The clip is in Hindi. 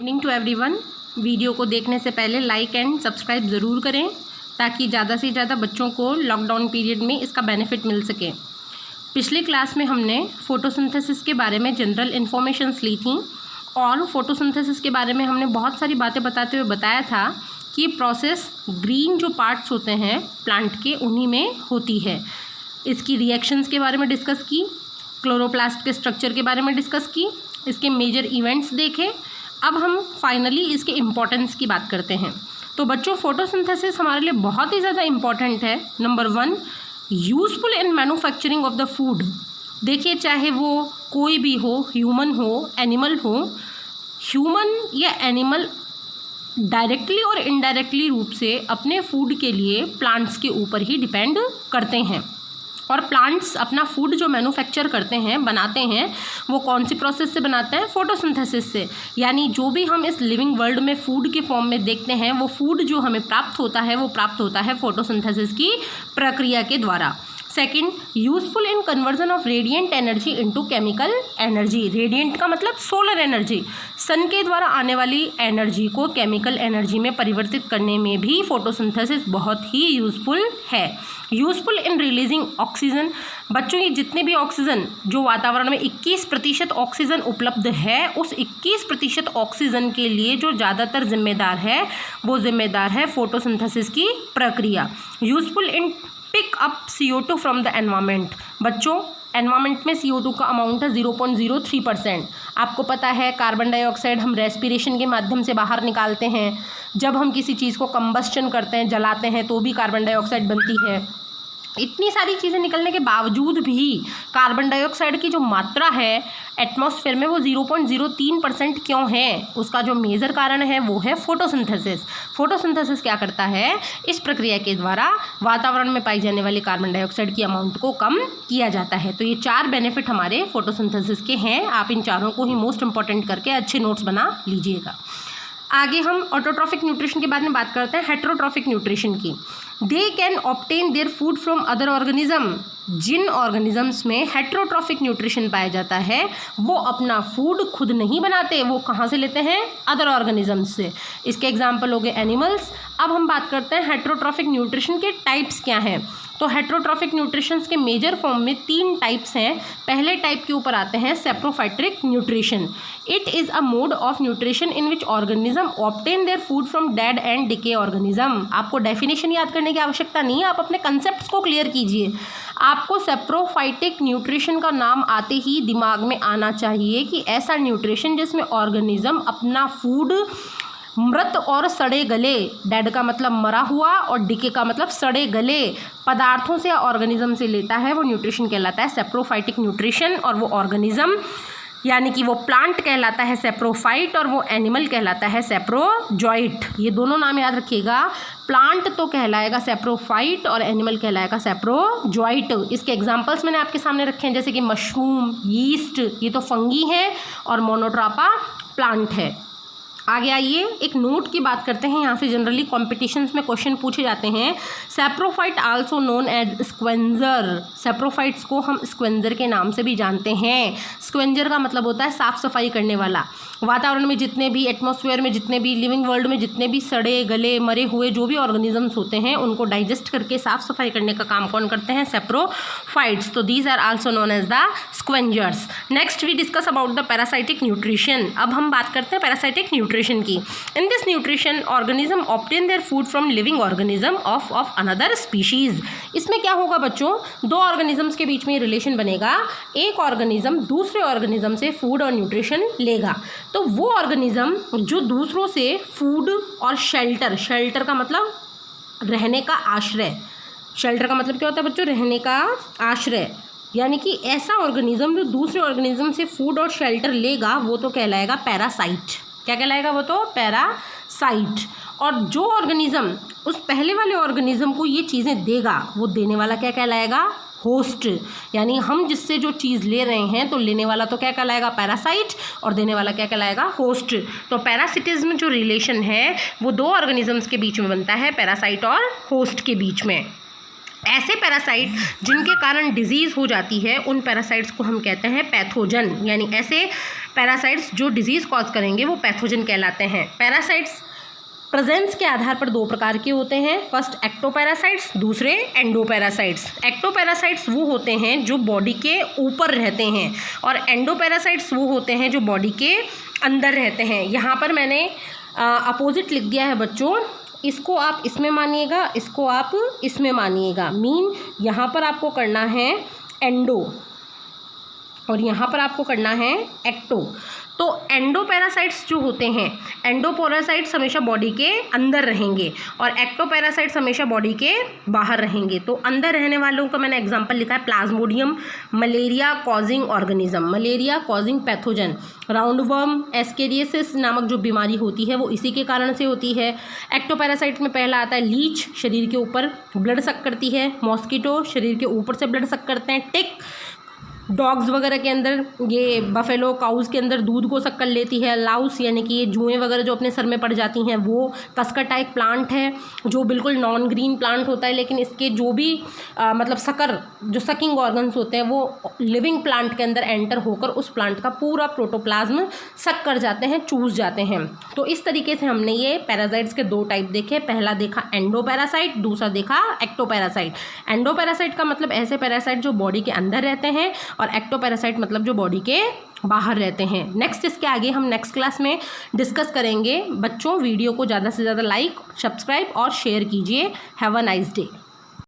Evening to everyone. वीडियो को देखने से पहले लाइक एंड सब्सक्राइब ज़रूर करें ताकि ज़्यादा से ज़्यादा बच्चों को लॉकडाउन पीरियड में इसका बेनिफिट मिल सके। पिछले क्लास में हमने फोटोसिंथेसिस के बारे में जनरल इन्फॉर्मेशंस ली थी और फोटोसिंथेसिस के बारे में हमने बहुत सारी बातें बताते हुए बताया था कि प्रोसेस ग्रीन जो पार्ट्स होते हैं प्लांट के उन्हीं में होती है। इसकी रिएक्शंस के बारे में डिस्कस की, क्लोरोप्लास्ट के स्ट्रक्चर के बारे में डिस्कस की, इसके मेजर इवेंट्स देखे। अब हम फाइनली इसके इम्पोर्टेंस की बात करते हैं। तो बच्चों, फोटोसिंथेसिस हमारे लिए बहुत ही ज़्यादा इम्पॉर्टेंट है। Number 1, useful in manufacturing of the food. देखिए, चाहे वो कोई भी हो, ह्यूमन हो, एनिमल हो, ह्यूमन या एनिमल डायरेक्टली और इनडायरेक्टली रूप से अपने फूड के लिए प्लांट्स के ऊपर ही डिपेंड करते हैं। और प्लांट्स अपना फूड जो मैन्युफैक्चर करते हैं, बनाते हैं, वो कौन सी प्रोसेस से बनाते हैं? फोटोसिंथेसिस से। यानी जो भी हम इस लिविंग वर्ल्ड में फूड के फॉर्म में देखते हैं, वो फूड जो हमें प्राप्त होता है वो प्राप्त होता है फोटोसिंथेसिस की प्रक्रिया के द्वारा। Second, useful in conversion of radiant energy into chemical energy. Radiant का मतलब सोलर एनर्जी, सन के द्वारा आने वाली एनर्जी को केमिकल एनर्जी में परिवर्तित करने में भी फोटोसिंथेसिस बहुत ही यूजफुल है। Useful in releasing oxygen. बच्चों, ये जितने भी ऑक्सीजन जो वातावरण में 21% ऑक्सीजन उपलब्ध है, उस 21% ऑक्सीजन के लिए जो ज़्यादातर जिम्मेदार है वो जिम्मेदार है फोटोसिंथेसिस की प्रक्रिया। Useful in pick up CO2 from the environment. बच्चों, एनवायरमेंट में CO2 का अमाउंट है 0.03%। आपको पता है कार्बन डाइऑक्साइड हम रेस्पिरेशन के माध्यम से बाहर निकालते हैं। जब हम किसी चीज़ को कंबस्शन करते हैं, जलाते हैं, तो भी कार्बन डाइऑक्साइड बनती है। इतनी सारी चीज़ें निकलने के बावजूद भी कार्बन डाइऑक्साइड की जो मात्रा है एटमॉस्फेयर में वो 0.03% क्यों है? उसका जो मेजर कारण है वो है फोटोसिंथेसिस। फोटोसिंथेसिस क्या करता है? इस प्रक्रिया के द्वारा वातावरण में पाई जाने वाली कार्बन डाइऑक्साइड की अमाउंट को कम किया जाता है। तो ये 4 बेनिफिट हमारे फोटोसिंथेसिस के हैं। आप इन चारों को ही मोस्ट इंपॉर्टेंट करके अच्छे नोट्स बना लीजिएगा। आगे हम ऑटोट्रॉफिक न्यूट्रिशन के बारे में बात करते हैं, हेटेरोट्रॉफिक न्यूट्रिशन की। They can obtain their food from other organism. जिन ऑर्गेनिजम्स में हेटेरोट्रॉफिक न्यूट्रिशन पाया जाता है वो अपना फूड खुद नहीं बनाते, वो कहाँ से लेते हैं? अदर ऑर्गेनिजम्स से। इसके एग्जाम्पल हो गए एनिमल्स। अब हम बात करते हैं हेटेरोट्रॉफिक न्यूट्रिशन के टाइप्स क्या हैं। तो हेटेरोट्रॉफिक न्यूट्रिशंस के मेजर फॉर्म में 3 टाइप्स हैं। पहले टाइप के ऊपर आते हैं saprophytic nutrition. It is a mode of nutrition in which organism obtain their food from dead and decay organism. आपको डेफिनेशन याद करने की आवश्यकता नहीं है, आप अपने कंसेप्ट्स को क्लियर कीजिए। आपको सैप्रोफाइटिक न्यूट्रिशन का नाम आते ही दिमाग में आना चाहिए कि ऐसा न्यूट्रिशन जिसमें ऑर्गेनिज्म अपना फूड मृत और सड़े गले, डेड का मतलब मरा हुआ और डिके का मतलब सड़े गले पदार्थों से या ऑर्गेनिज्म से लेता है, वो न्यूट्रिशन कहलाता है सैप्रोफाइटिक न्यूट्रिशन। और वो ऑर्गेनिज्म यानी कि वो प्लांट कहलाता है सैप्रोफाइट और वो एनिमल कहलाता है सैप्रोजॉइट। ये दोनों नाम याद रखिएगा। प्लांट तो कहलाएगा सैप्रोफाइट और एनिमल कहलाएगा सैप्रोजॉइट। इसके एग्जांपल्स मैंने आपके सामने रखे हैं, जैसे कि मशरूम, यीस्ट, ये तो फंगी है, और मोनोट्रापा प्लांट है। आगे आइए एक नोट की बात करते हैं। यहाँ से जनरली कॉम्पिटिशन्स में क्वेश्चन पूछे जाते हैं। Saprophyte also known as scavenger. Saprophytes को हम स्क्वेंजर के नाम से भी जानते हैं। स्क्वेंजर का मतलब होता है साफ सफाई करने वाला। वातावरण में जितने भी, एटमॉस्फेयर में जितने भी, लिविंग वर्ल्ड में जितने भी सड़े गले मरे हुए जो भी ऑर्गेनिजम्स होते हैं उनको डाइजेस्ट करके साफ सफाई करने का काम कौन करते हैं? सैप्रोफाइट्स। तो these are also known as the scavengers. Next we discuss about the parasitic nutrition. अब हम बात करते हैं पैरासाइटिक न्यूट्रिशन की। In this nutrition organism obtain their food from living organism of another species. इसमें क्या होगा बच्चों? 2 ऑर्गेनिजम्स के बीच में रिलेशन बनेगा। एक ऑर्गेनिज्म दूसरे ऑर्गेनिज्म से फूड और न्यूट्रिशन लेगा। तो वो ऑर्गेनिज्म जो दूसरों से फूड और शेल्टर का मतलब रहने का आश्रय, शेल्टर का मतलब क्या होता है बच्चों? रहने का आश्रय। यानी कि ऐसा ऑर्गेनिज्म जो दूसरे ऑर्गेनिज्म से फूड और शेल्टर लेगा वो तो कहलाएगा पैरासाइट। क्या कहलाएगा? वो तो पैरासाइट। और जो ऑर्गेनिज्म उस पहले वाले ऑर्गेनिज्म को ये चीज़ें देगा वो देने वाला क्या कहलाएगा? होस्ट। यानी हम जिससे जो चीज़ ले रहे हैं तो लेने वाला तो क्या कहलाएगा? पैरासाइट, और देने वाला क्या कहलाएगा? होस्ट। तो पैरासिटिज्म जो रिलेशन है वो 2 ऑर्गेनिजम्स के बीच में बनता है, पैरासाइट और होस्ट के बीच में। ऐसे पैरासाइट जिनके कारण डिजीज़ हो जाती है उन पैरासाइट्स को हम कहते हैं पैथोजन, यानी ऐसे पैरासाइट्स जो डिजीज़ कॉज करेंगे वो पैथोजन कहलाते हैं। पैरासाइट्स प्रेजेंस के आधार पर दो प्रकार के होते हैं, फर्स्ट एक्टोपैरासाइट्स, दूसरे एंडोपैरासाइट्स। एक्टोपैरासाइट्स वो होते हैं जो बॉडी के ऊपर रहते हैं और एंडोपैरासाइट्स वो होते हैं जो बॉडी के अंदर रहते हैं। यहाँ पर मैंने अपोजिट लिख दिया है बच्चों, इसको आप इसमें मानिएगा, इसको आप इसमें मानिएगा। मीन यहाँ पर आपको करना है एंडो और यहाँ पर आपको करना है एक्टो। तो एंडोपैरासाइट्स जो होते हैं, एंडोपैरासाइट्स हमेशा बॉडी के अंदर रहेंगे और एक्टोपैरासाइट्स हमेशा बॉडी के बाहर रहेंगे। तो अंदर रहने वालों का मैंने एग्जांपल लिखा है Plasmodium, malaria causing organism, malaria causing pathogen, roundworm, ascariasis नामक जो बीमारी होती है वो इसी के कारण से होती है। एक्टोपैरासाइट में पहला आता है लीच, शरीर के ऊपर ब्लड सक करती है, मॉस्किटो शरीर के ऊपर से ब्लड सक करते हैं, टिक डॉग्स वगैरह के अंदर, ये बफेलो काउज के अंदर दूध को सक कर लेती है, लाउस यानी कि ये जुएँ वगैरह जो अपने सर में पड़ जाती हैं वो। कसकटा एक प्लांट है जो बिल्कुल नॉन ग्रीन प्लांट होता है, लेकिन इसके जो भी मतलब सकर जो सकिंग ऑर्गन्स होते हैं वो लिविंग प्लांट के अंदर एंटर होकर उस प्लांट का पूरा प्रोटोप्लाज्म सक कर जाते हैं, चूस जाते हैं। तो इस तरीके से हमने ये पैरासाइट्स के दो टाइप देखे, पहला देखा एंडोपैरासाइट, दूसरा देखा एक्टोपैरासाइट। एंडोपैरासाइट का मतलब ऐसे पैरासाइट जो बॉडी के अंदर रहते हैं और एक्टोपैरासाइट मतलब जो बॉडी के बाहर रहते हैं। नेक्स्ट इसके आगे हम नेक्स्ट क्लास में डिस्कस करेंगे। बच्चों वीडियो को ज़्यादा से ज़्यादा लाइक, सब्सक्राइब और शेयर कीजिए। Have a nice day.